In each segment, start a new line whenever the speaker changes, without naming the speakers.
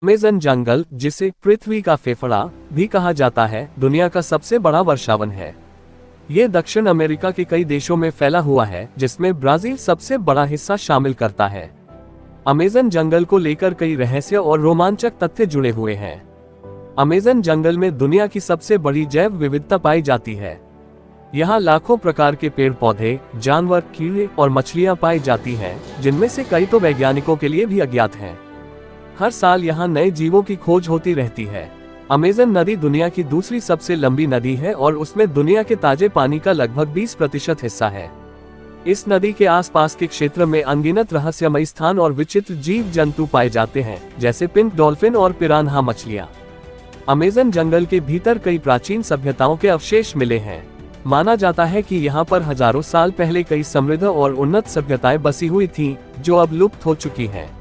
Amazon जंगल, जिसे पृथ्वी का फेफड़ा भी कहा जाता है, दुनिया का सबसे बड़ा वर्षावन है। ये दक्षिण अमेरिका के कई देशों में फैला हुआ है, जिसमें ब्राजील सबसे बड़ा हिस्सा शामिल करता है। अमेज़न जंगल को लेकर कई रहस्य और रोमांचक तथ्य जुड़े हुए हैं। अमेज़न जंगल में दुनिया की सबसे बड़ी जैव विविधता पाई जाती है। यहाँ लाखों प्रकार के पेड़ पौधे, जानवर, कीड़े और मछलियाँ पाई जाती हैं, जिनमें से कई तो वैज्ञानिकों के लिए भी अज्ञात हैं। हर साल यहाँ नए जीवों की खोज होती रहती है। अमेज़न नदी दुनिया की दूसरी सबसे लंबी नदी है और उसमें दुनिया के ताजे पानी का लगभग 20% हिस्सा है। इस नदी के आसपास के क्षेत्र में अनगिनत रहस्यमयी स्थान और विचित्र जीव जंतु पाए जाते हैं, जैसे पिंक डॉल्फिन और पिरान्हा मछलियाँ। अमेज़न जंगल के भीतर कई प्राचीन सभ्यताओं के अवशेष मिले हैं। माना जाता है कि यहाँ पर हजारों साल पहले कई समृद्ध और उन्नत सभ्यताएं बसी हुई थीं, जो अब लुप्त हो चुकी हैं।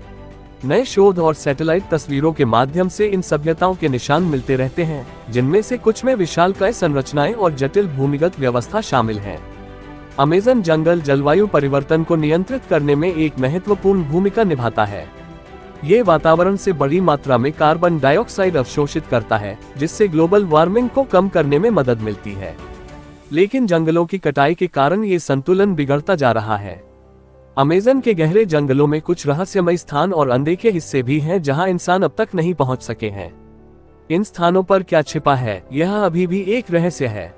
नए शोध और सैटेलाइट तस्वीरों के माध्यम से इन सभ्यताओं के निशान मिलते रहते हैं, जिनमें से कुछ में विशालकाय संरचनाएं और जटिल भूमिगत व्यवस्था शामिल है। अमेज़न जंगल जलवायु परिवर्तन को नियंत्रित करने में एक महत्वपूर्ण भूमिका निभाता है। ये वातावरण से बड़ी मात्रा में कार्बन डाइऑक्साइड अवशोषित करता है, जिससे ग्लोबल वार्मिंग को कम करने में मदद मिलती है। लेकिन जंगलों की कटाई के कारण ये संतुलन बिगड़ता जा रहा है। अमेज़न के गहरे जंगलों में कुछ रहस्यमय स्थान और अनदेखे हिस्से भी हैं, जहां इंसान अब तक नहीं पहुंच सके हैं। इन स्थानों पर क्या छिपा है, यह अभी भी एक रहस्य है।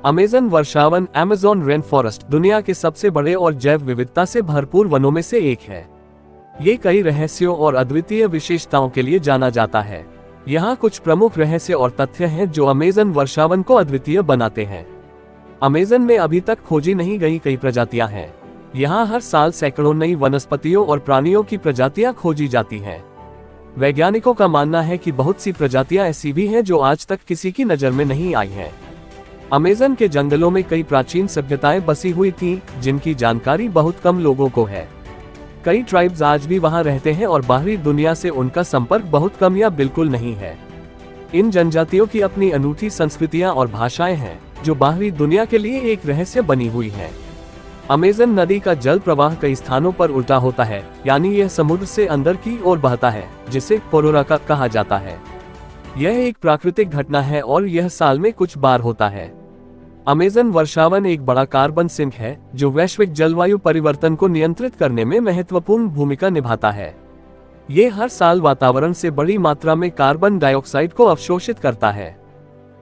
अमेज़न वर्षावन, अमेज़न रेन फॉरेस्ट, दुनिया के सबसे बड़े और जैव विविधता से भरपूर वनों में से एक है। ये कई रहस्यों और अद्वितीय विशेषताओं के लिए जाना जाता है। यहाँ कुछ प्रमुख रहस्य और तथ्य हैं जो अमेज़न वर्षावन को अद्वितीय बनाते हैं। अमेज़न में अभी तक खोजी नहीं गई कई प्रजातियां हैं। यहाँ हर साल सैकड़ों नई वनस्पतियों और प्राणियों की प्रजातियां खोजी जाती हैं। वैज्ञानिकों का मानना है कि बहुत सी प्रजातियां ऐसी भी हैं जो आज तक किसी की नजर में नहीं आई हैं। अमेज़न के जंगलों में कई प्राचीन सभ्यताएं बसी हुई थीं, जिनकी जानकारी बहुत कम लोगों को है। कई ट्राइब्स आज भी वहां रहते हैं और बाहरी दुनिया से उनका संपर्क बहुत कम या बिल्कुल नहीं है। इन जनजातियों की अपनी अनूठी संस्कृतियां और भाषाएं हैं, जो बाहरी दुनिया के लिए एक रहस्य बनी हुई है। अमेज़न नदी का जल प्रवाह कई स्थानों पर उल्टा होता है, यानी यह समुद्र से अंदर की ओर बहता है, जिसे पोरोराका कहा जाता है। यह एक प्राकृतिक घटना है और यह साल में कुछ बार होता है। अमेज़न वर्षावन एक बड़ा कार्बन सिंक है, जो वैश्विक जलवायु परिवर्तन को नियंत्रित करने में महत्वपूर्ण भूमिका निभाता है। ये हर साल वातावरण से बड़ी मात्रा में कार्बन डाइऑक्साइड को अवशोषित करता है।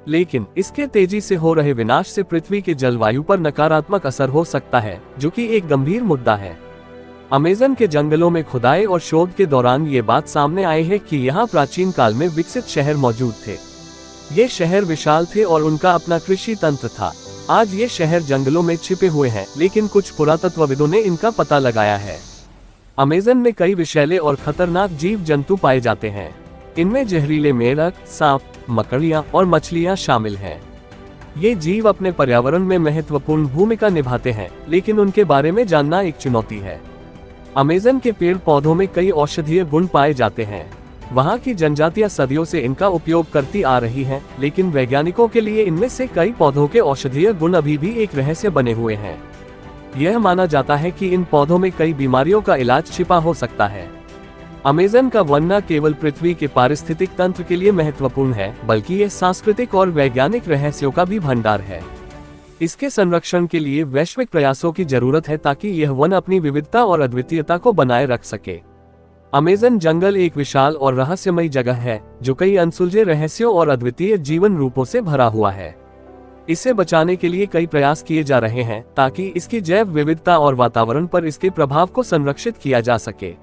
लेकिन इसके तेजी से हो रहे विनाश से पृथ्वी के जलवायु पर नकारात्मक असर हो सकता है, जो कि एक गंभीर मुद्दा है। अमेज़न के जंगलों में खुदाई और शोध के दौरान ये बात सामने आई है कि यहाँ प्राचीन काल में विकसित शहर मौजूद थे। ये शहर विशाल थे और उनका अपना कृषि तंत्र था। आज ये शहर जंगलों में छिपे हुए हैं, लेकिन कुछ पुरातत्वविदों ने इनका पता लगाया है। अमेज़न में कई विषैले और खतरनाक जीव जंतु पाए जाते हैं। इनमें जहरीले मेढक, सांप, मकड़ियां और मछलियां शामिल हैं। ये जीव अपने पर्यावरण में महत्वपूर्ण भूमिका निभाते हैं, लेकिन उनके बारे में जानना एक चुनौती है। अमेज़न के पेड़ पौधों में कई औषधीय गुण पाए जाते हैं। वहाँ की जनजातियां सदियों से इनका उपयोग करती आ रही हैं, लेकिन वैज्ञानिकों के लिए इनमें से कई पौधों के औषधीय गुण अभी भी एक रहस्य बने हुए हैं। यह माना जाता है कि इन पौधों में कई बीमारियों का इलाज छिपा हो सकता है। अमेज़न का वन न केवल पृथ्वी के पारिस्थितिक तंत्र के लिए महत्वपूर्ण है, बल्कि यह सांस्कृतिक और वैज्ञानिक रहस्यों का भी भंडार है। इसके संरक्षण के लिए वैश्विक प्रयासों की जरूरत है, ताकि यह वन अपनी विविधता और अद्वितीयता को बनाए रख सके। अमेज़न जंगल एक विशाल और रहस्यमयी जगह है, जो कई अनसुलझे रहस्यों और अद्वितीय जीवन रूपों से भरा हुआ है। इसे बचाने के लिए कई प्रयास किए जा रहे हैं, ताकि इसकी जैव विविधता और वातावरण पर इसके प्रभाव को संरक्षित किया जा सके।